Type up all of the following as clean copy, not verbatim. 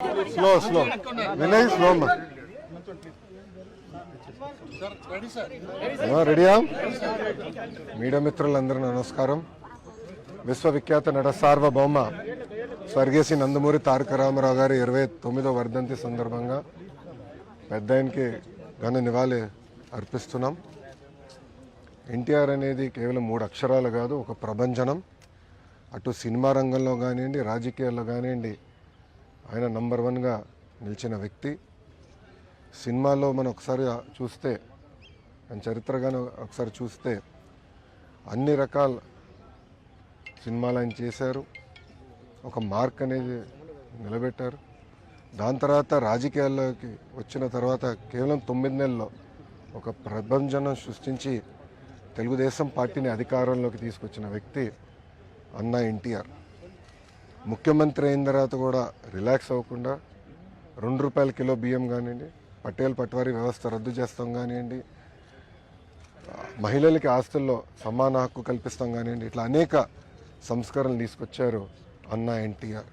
Slow Vinay slow రెడీయా? Media మిత్రులందరూ నమస్కారం. విశ్వవిఖ్యాత నట సార్వభౌమ స్వర్గీయ శ్రీ నందమూరి తారక రామారావు గారి 29వ వర్ధంతి సందర్భంగా పెద్ద ఆయనకి ఘన నివాళి అర్పిస్తున్నాం. ఎన్టీఆర్ అనేది కేవలం 3 అక్షరాలు కాదు, ఒక ప్రభంజనం. అటు సినిమా రంగంలో కానివ్వండి, రాజకీయాల్లో కానివ్వండి, ఆయన నంబర్ 1గా నిలిచిన వ్యక్తి. సినిమాలో మనం ఒకసారి చూస్తే, ఆయన చరిత్రగానే ఒకసారి చూస్తే అన్ని రకాల సినిమాలు ఆయన చేశారు, ఒక మార్క్ అనేది నిలబెట్టారు. దాని తర్వాత రాజకీయాల్లోకి వచ్చిన తర్వాత కేవలం 9 నెలల్లో ఒక ప్రభంజనం సృష్టించి తెలుగుదేశం పార్టీని అధికారంలోకి తీసుకొచ్చిన వ్యక్తి అన్న ఎన్టీఆర్. ముఖ్యమంత్రి అయిన తర్వాత కూడా రిలాక్స్ అవ్వకుండా ₹2 కిలో బియ్యం కానివ్వండి, పటేల్ పట్వారీ వ్యవస్థ రద్దు చేస్తాం కానివ్వండి, మహిళలకి ఆస్తుల్లో సమాన హక్కు కల్పిస్తాం కానివ్వండి, ఇట్లా అనేక సంస్కరణలు తీసుకొచ్చారు అన్న ఎన్టీఆర్.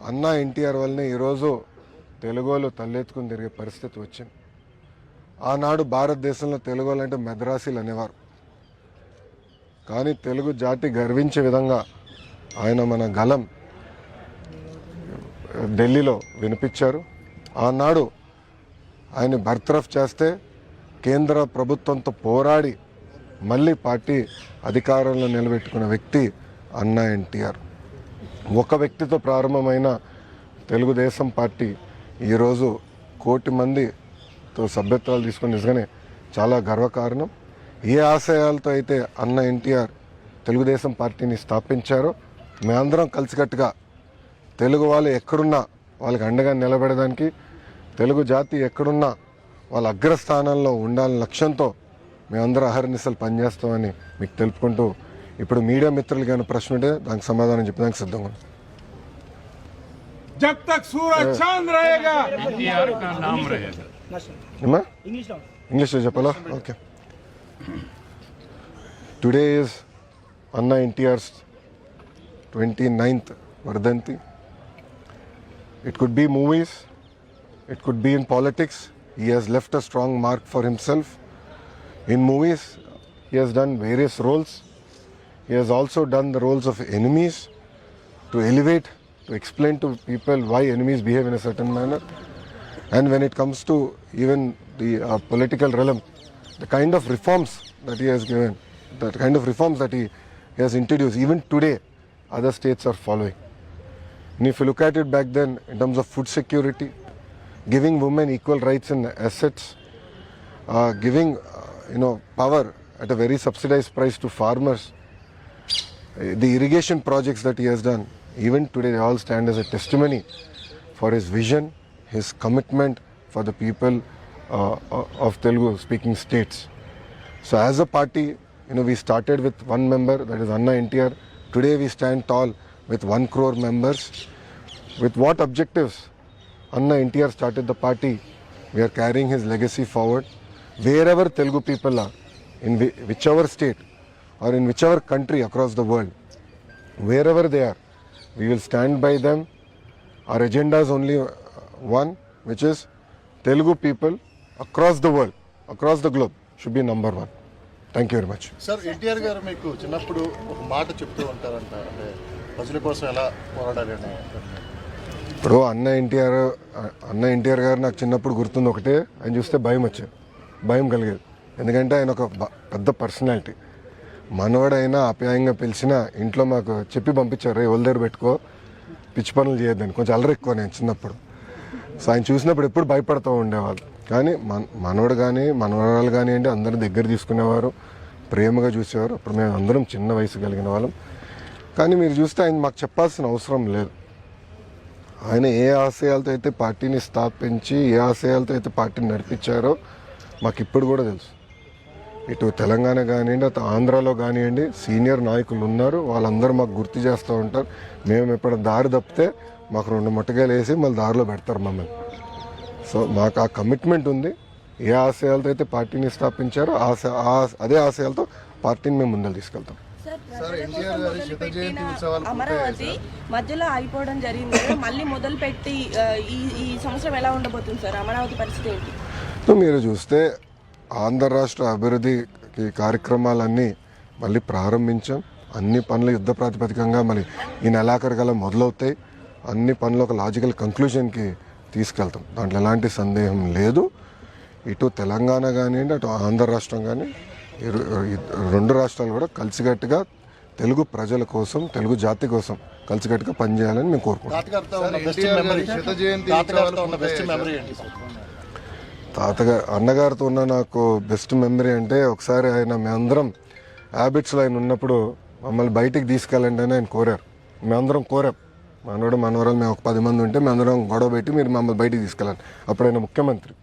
అన్న ఎన్టీఆర్ వల్లనే ఈరోజు తెలుగులో తలెత్తుకుని తిరిగే పరిస్థితి వచ్చింది. ఆనాడు భారతదేశంలో తెలుగు అంటే మెద్రాసీలు అనేవారు. కానీ తెలుగు జాతి గర్వించే విధంగా ఆయన మన గలం ఢిల్లీలో వినిపించారు. ఆనాడు ఆయన బర్తరఫ్ చేస్తే కేంద్ర ప్రభుత్వంతో పోరాడి మళ్ళీ పార్టీ అధికారంలో నిలబెట్టుకున్న వ్యక్తి అన్న ఎన్టీఆర్. ఒక వ్యక్తితో ప్రారంభమైన తెలుగుదేశం పార్టీ ఈరోజు 1 కోటి మందితో సభ్యత్వాలు తీసుకుని నిజంగానే చాలా గర్వకారణం. ఏ ఆశయాలతో అయితే అన్న ఎన్టీఆర్ తెలుగుదేశం పార్టీని స్థాపించారో మేమందరం కలిసికట్టుగా తెలుగు వాళ్ళు ఎక్కడున్నా వాళ్ళకి అండగా నిలబడడానికి, తెలుగు జాతి ఎక్కడున్నా వాళ్ళ అగ్రస్థానంలో ఉండాలని లక్ష్యంతో మేమందరం అహర్నిశలు పనిచేస్తామని మీకు తెలుపుకుంటూ, ఇప్పుడు మీడియా మిత్రులు కానీ ప్రశ్న ఉంటే దానికి సమాధానం చెప్పడానికి సిద్ధంగా ఉన్నాం. जब तक सूरज चांद रहेगा एनटीआर का नाम रहेगा. ఇంగ్లీష్లో చెప్పాలా? ఓకే. టుడే ఈజ్ అన్న ఎన్టీఆర్స్ 29th వర్ధంతి. It could be movies, it could be in politics. He has left a strong mark for himself. In movies, he has done various roles. He has also done the roles of enemies to elevate, to explain to people why enemies behave in a certain manner. And when it comes to even the political realm, the kind of reforms that he has given, the kind of reforms that he has introduced, even today, other states are following. And if you look at it back then, in terms of food security, giving women equal rights and assets, giving power at a very subsidized price to farmers, the irrigation projects that he has done, even today they all stand as a testimony for his vision, his commitment for the people of Telugu speaking states. So as a party, we started with 1 member, that is Anna NTR. Today we stand tall with 1 crore members. With what objectives Anna NTR started the party? We are carrying his legacy forward. Wherever Telugu people are, in whichever state or in whichever country across the world, wherever they are, we will stand by them. Our agenda is only one, which is Telugu people across the world, across the globe should be number 1. Thank you very much. Sir, NTR గారు మీకు చిన్నప్పుడు ఒక మాట చెప్తూ ఉంటారంట, అంటే ప్రజల కోసం ఎలా పోరాడాలి అని. ఇప్పుడు అన్న ఎన్టీఆర్ గారు నాకు చిన్నప్పుడు గుర్తుంది ఒకటే, ఆయన చూస్తే భయం కలిగేది. ఎందుకంటే ఆయన ఒక పెద్ద పర్సనాలిటీ. మనవాడైనా ఆప్యాయంగా పిలిచినా ఇంట్లో మాకు చెప్పి పంపించారు, రే ఒళ్ళ దగ్గర పెట్టుకో, పిచ్చి పనులు చేయొద్దని. కొంచెం అల్లరి ఎక్కువ నేను చిన్నప్పుడు. సో ఆయన చూసినప్పుడు ఎప్పుడు భయపడుతూ ఉండేవాళ్ళు. కానీ మనవడు కానీ మనవరాలు కానివ్వండి అందరూ దగ్గర తీసుకునేవారు, ప్రేమగా చూసేవారు. అప్పుడు మేము అందరం చిన్న వయసు కలిగిన వాళ్ళం. కానీ మీరు చూస్తే ఆయన మాకు చెప్పాల్సిన అవసరం లేదు. ఆయన ఏ ఆశయాలతో అయితే పార్టీని స్థాపించి, ఏ ఆశయాలతో అయితే పార్టీని నడిపించారో మాకు ఇప్పుడు కూడా తెలుసు. ఇటు తెలంగాణ కానివ్వండి, అటు ఆంధ్రాలో కానివ్వండి సీనియర్ నాయకులు ఉన్నారు, వాళ్ళందరూ మాకు గుర్తు చేస్తూ ఉంటారు. మేము ఎప్పుడు దారి తప్పితే మాకు 2 ముట్టకాయలు వేసి మళ్ళీ దారిలో పెడతారు మమ్మల్ని. సో మాకు ఆ కమిట్మెంట్ ఉంది. ఏ ఆశయాలతో అయితే పార్టీని స్థాపించారో అదే ఆశయాలతో పార్టీని మేము ముందరు తీసుకెళ్తాం. సార్ ఎన్టీఆర్ గారి శత జయంతి ఉత్సవాలు అమరావతి మధ్యలో ఆగిపోవడం జరిగింది కదా, మళ్ళీ మొదలు పెట్టి ఈ సంవత్సరం ఎలా ఉండబోతుంది సార్? అమరావతి పరిస్థితి ఏంటి? మీరు చూస్తే ఆంధ్ర రాష్ట్ర అభివృద్ధికి కార్యక్రమాలన్నీ మళ్ళీ ప్రారంభించాం. అన్ని పనులు యుద్ధ ప్రాతిపదికంగా మళ్ళీ ఈ నెలాఖరు గల మొదలవుతాయి. అన్ని పనులు ఒక లాజికల్ కంక్లూజన్కి తీసుకెళ్తాం, దాంట్లో ఎలాంటి సందేహం లేదు. ఇటు తెలంగాణ కానివ్వండి, అటు ఆంధ్ర రాష్ట్రం కానీ, రెండు రాష్ట్రాలు కూడా కలిసికట్టుగా తెలుగు ప్రజల కోసం, తెలుగు జాతి కోసం కలిసికట్టుగా పనిచేయాలని మేము కోరుకుంటాం. తాతగారు అన్నగారితో ఉన్న నాకు బెస్ట్ మెమరీ అంటే, ఒకసారి ఆయన మేమందరం హ్యాబిట్స్లో ఆయన ఉన్నప్పుడు మమ్మల్ని బయటికి తీసుకెళ్ళండి అని ఆయన కోరారు. మేమందరం కోరాం, మనోడు మనవరాలు మేము ఒక 10 మంది ఉంటే మేమందరం గొడవ పెట్టి మీరు మమ్మల్ని బయటికి తీసుకెళ్ళండి. అప్పుడు ఆయన ముఖ్యమంత్రి,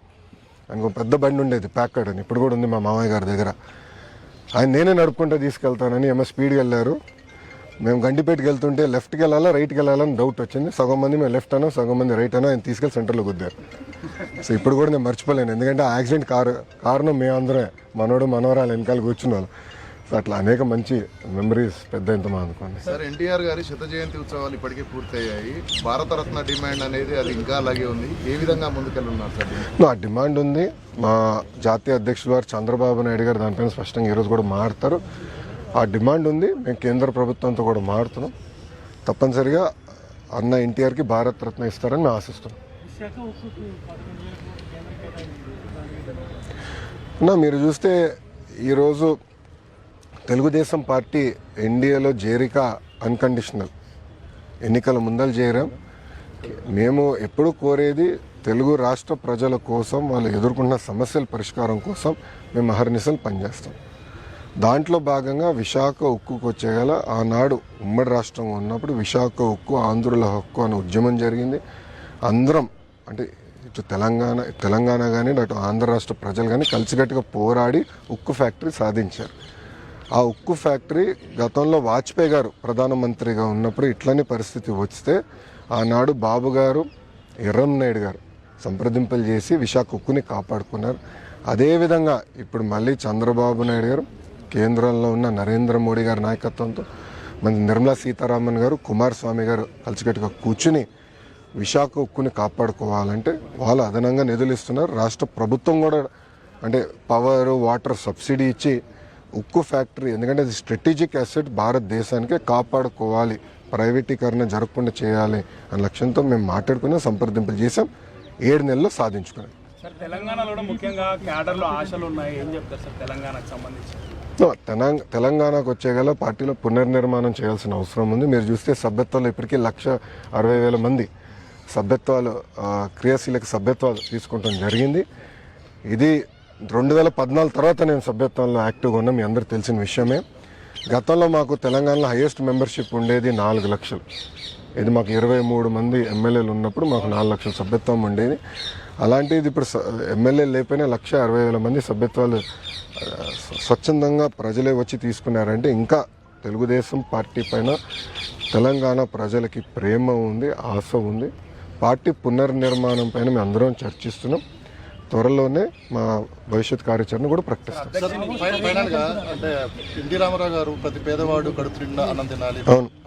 ఆయనకు ఒక పెద్ద బండి ఉండేది ప్యాకర్డ్ అని, ఇప్పుడు కూడా ఉంది మా మామయ్య గారి దగ్గర. ఆయన నేనే నడుపుకుంటూ తీసుకెళ్తానని ఏమో స్పీడ్గా వెళ్ళారు. మేము గండిపేటకి వెళ్తుంటే లెఫ్ట్కి వెళ్ళాలా రైట్కి వెళ్ళాలని డౌట్ వచ్చింది. సగం మంది మేము లెఫ్ట్ అనో సగం మంది రైట్ అనో ఆయన తీసుకెళ్ళి సెంటర్లో గుద్దారు. సో ఇప్పుడు కూడా నేను మర్చిపోలేను, ఎందుకంటే ఆ యాక్సిడెంట్ కారణం మేమందరమే, మనోడు మనవరాలు వెనకాల కూర్చున్న వాళ్ళు. సో అట్లా అనేక మంచి మెమరీస్ పెద్ద ఎంతమా అనుకోండి. సార్ ఎన్టీఆర్ గారి శత జయంతి ఉత్సవాలు ఇప్పటికే పూర్తయ్యాయి. భారతరత్న డిమాండ్ అనేది అది ఇంకా అలాగే ఉంది. ఏ విధంగా ముందుకెళ్ళున్నారు సార్? ఆ డిమాండ్ ఉంది. మా జాతీయ అధ్యక్షులు వారు చంద్రబాబు నాయుడు గారు దానిపైన స్పష్టంగా ఈరోజు కూడా మాట్లాడతారు. ఆ డిమాండ్ ఉంది. మేము కేంద్ర ప్రభుత్వంతో కూడా మాట్లాడుతున్నాం. తప్పనిసరిగా అన్న ఎన్టీఆర్కి భారతరత్న ఇస్తారని మేము ఆశిస్తున్నాం. మీరు చూస్తే ఈరోజు తెలుగుదేశం పార్టీ ఎన్డీఏలో చేరిక అన్కండిషనల్, ఎన్నికల ముందలు చేరాం. మేము ఎప్పుడు కోరేది తెలుగు రాష్ట్ర ప్రజల కోసం, వాళ్ళు ఎదుర్కొన్న సమస్యల పరిష్కారం కోసం మేము అహర్నిశలు పనిచేస్తాం. దాంట్లో భాగంగా విశాఖ ఉక్కుకు వచ్చేగల ఆనాడు ఉమ్మడి రాష్ట్రంగా ఉన్నప్పుడు విశాఖ ఉక్కు ఆంధ్రుల హక్కు అనే ఉద్యమం జరిగింది. అందరం అంటే ఇటు తెలంగాణ కానీ అటు ఆంధ్ర రాష్ట్ర ప్రజలు కానీ కలిసికట్టుగా పోరాడి ఉక్కు ఫ్యాక్టరీ సాధించారు. ఆ ఉక్కు ఫ్యాక్టరీ గతంలో వాజ్పేయి గారు ప్రధానమంత్రిగా ఉన్నప్పుడు ఇట్లనే పరిస్థితి వస్తే ఆనాడు బాబు గారు, ఎర్రంనాయుడు గారు సంప్రదింపులు చేసి విశాఖ ఉక్కుని కాపాడుకున్నారు. అదేవిధంగా ఇప్పుడు మళ్ళీ చంద్రబాబు నాయుడు గారు, కేంద్రంలో ఉన్న నరేంద్ర మోడీ గారి నాయకత్వంతో మన నిర్మలా సీతారామన్ గారు, కుమారస్వామి గారు కలిసికట్టుగా కూర్చుని విశాఖ ఉక్కుని కాపాడుకోవాలంటే వాళ్ళు అదనంగా నిధులు ఇస్తున్నారు. రాష్ట్ర ప్రభుత్వం కూడా అంటే పవర్, వాటర్ సబ్సిడీ ఇచ్చి ఉక్కు ఫ్యాక్టరీ, ఎందుకంటే అది స్ట్రాటజిక్ అసెట్, భారతదేశానికే కాపాడుకోవాలి, ప్రైవేటీకరణ జరగకుండా చేయాలి అనే లక్ష్యంతో మేము మాట్లాడుకుని సంప్రదింపులు చేసాం. 7 నెలల్లో సాధించుకున్నాం. సార్ తెలంగాణలో కూడా ముఖ్యంగా క్యాడర్లో ఆశలు ఉన్నాయి, ఏం చెప్తారు సార్ తెలంగాణకు సంబంధించి? తెలంగాణకు వచ్చేగల పార్టీలో పునర్నిర్మాణం చేయాల్సిన అవసరం ఉంది. మీరు చూస్తే సభ్యత్వాలు ఇప్పటికీ 1,60,000 మంది సభ్యత్వాలు, క్రియాశీలక సభ్యత్వాలు తీసుకుంటాం జరిగింది. ఇది 2014 తర్వాత నేను సభ్యత్వంలో యాక్టివ్గా ఉన్నా, మీ అందరికి తెలిసిన విషయమే. గతంలో మాకు తెలంగాణలో హైయెస్ట్ మెంబర్షిప్ ఉండేది 4 లక్షలు. ఇది మాకు 23 మంది ఎమ్మెల్యేలు ఉన్నప్పుడు మాకు 4 లక్షల సభ్యత్వం ఉండేది. అలాంటిది ఇప్పుడు ఎమ్మెల్యే లేకపోయినా 1,60,000 మంది సభ్యత్వాలు స్వచ్ఛందంగా ప్రజలే వచ్చి తీసుకున్నారంటే ఇంకా తెలుగుదేశం పార్టీ పైన తెలంగాణ ప్రజలకి ప్రేమ ఉంది, ఆశ ఉంది. పార్టీ పునర్నిర్మాణం పైన మేము అందరం చర్చిస్తున్నాం. త్వరలోనే మా భవిష్యత్ కార్యాచరణ కూడా ప్రకటిస్తాం. ఫైనల్గా అంటే ఎన్టీ రామారావు గారు ప్రతి పేదవాడు కడుపు నిండా అన్నం తినాలి,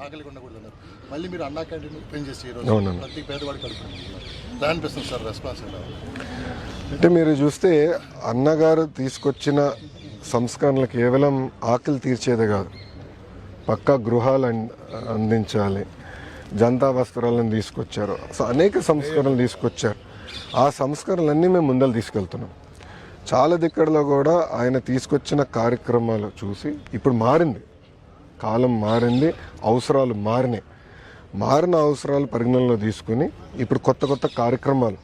ఆకలి ఉండకూడదు అన్నారు. మళ్ళీ మీరు అన్నా క్యాంటీన్ ఓపెన్ చేసి ఈరోజు ప్రతి పేదవాడు కడుపు నిండా అనిపిస్తుంది సార్, రెస్పాన్స్ ఎలా? అంటే మీరు చూస్తే అన్నగారు తీసుకొచ్చిన సంస్కరణలు కేవలం ఆకలి తీర్చేదే కాదు, పక్కా గృహాలు అందించాలి, జనతా వస్త్రాలను తీసుకొచ్చారు. సో అనేక సంస్కరణలు తీసుకొచ్చారు. ఆ సంస్కరణలన్నీ మేము ముందలు తీసుకెళ్తున్నాం. చాలా దిక్కడలో కూడా ఆయన తీసుకొచ్చిన కార్యక్రమాలు చూసి ఇప్పుడు మారింది, కాలం మారింది, అవసరాలు మారినాయి. మారిన అవసరాలు పరిగణనలో తీసుకుని ఇప్పుడు కొత్త కార్యక్రమాలు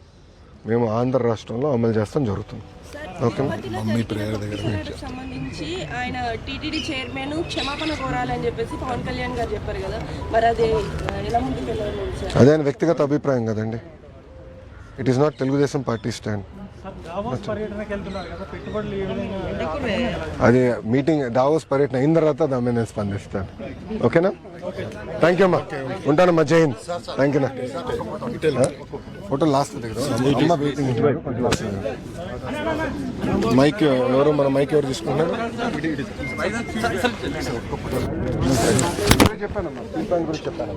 మేము ఆంధ్ర రాష్ట్రంలో అమలు చేస్తాం జరుగుతుంది. ఓకే, మమ్మీ ప్రేయర్ దగ్గర సంబంధించి ఆయన టీటీడీ చైర్మన్ క్షమాపణ కోరాలని చెప్పేసి పవన్ కళ్యాణ్ గారు చెప్పారు కదా, మరి అది ఎలా ముందుకు వెళ్ళాలి సార్? అదే ఆయన వ్యక్తిగత అభిప్రాయం కదండి. It is not Telugu Desam party stand. పర్యటనకి వెళ్తున్నారు కదా, పెట్టుబడులు ఏ విధంగా అది మీటింగ్ దావోస్ పర్యటన అయిన తర్వాత దాని మీద నేను స్పందిస్తాను. ఓకేనా? థ్యాంక్ యూ అమ్మా, ఉంటానమ్మా. జై హింద్. థ్యాంక్ యూ నా ఫోటో లాస్ట్ దగ్గర అమ్మ వెయిటింగ్. మైక్ ఎవరు, మన మైక్ ఎవరు తీసుకుంటున్నారు? చెప్పానమ్మా, చెప్పాను.